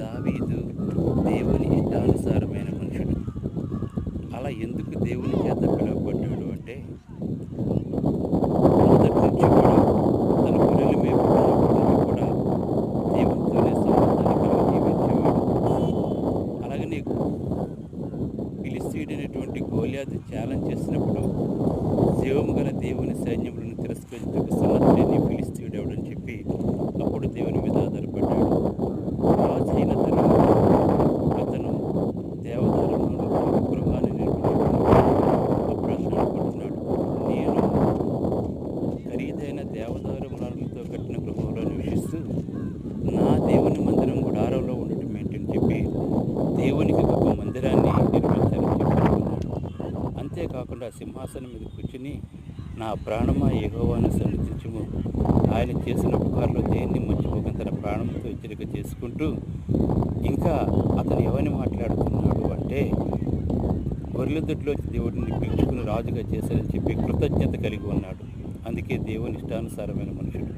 దావీదు దేవుని ఇష్టానుసారమైన మనుషుడు. అలా ఎందుకు దేవుని చేత పిలువబడ్డాడు అంటే, మొదటి నుంచి కూడా తన గొర్రెలు మేపుకున్నప్పటి నుండి కూడా దేవునితోనే సంబంధాన్ని కలిగి జీవించేవాడు. అలాగనే ఫిలిష్తీయుడైనటువంటి గోలియాతు ఛాలెంజ్ చేసినప్పుడు, జీవము గల దేవుని సైన్యములను తిరస్కరించుటకు సమర్థుడైన ఫిలిష్తీయుడు ఎవడని చెప్పి అప్పుడు దేవుని మీద ఆధారపడ్డాడు. రాజు అయిన తరువాత అతను దేవదారులను గృహాన్ని నిర్మించుకున్నాడు. అప్పుడు అతను అనుకుంటున్నాడు, నేను ఖరీదైన దేవదారులతో కట్టిన గృహంలో నివసిస్తూ నా దేవుని మందిరం గుడారంలో ఉండటం ఏంటని చెప్పి దేవునికి ఒక మందిరాన్ని నిర్మించాలని చెప్పి అనుకున్నాడు. అంతేకాకుండా సింహాసనం మీద కూర్చుని, నా ప్రాణమా యెహోవాను సన్నిధించుము, ఆయన చేసిన ఉపకారంలో దేన్ని మర్చిపోకుండా తన ప్రాణంతో హెచ్చరిక చేసుకుంటూ, ఇంకా అతను ఏమని మాట్లాడుతున్నాడు అంటే, గొర్రెల దొడ్లోకి దేవుడిని పిలుచుకుని రాజుగా చేశారని చెప్పి కృతజ్ఞత కలిగి ఉన్నాడు. అందుకే దేవుని ఇష్టానుసారమైన మనుషుడు.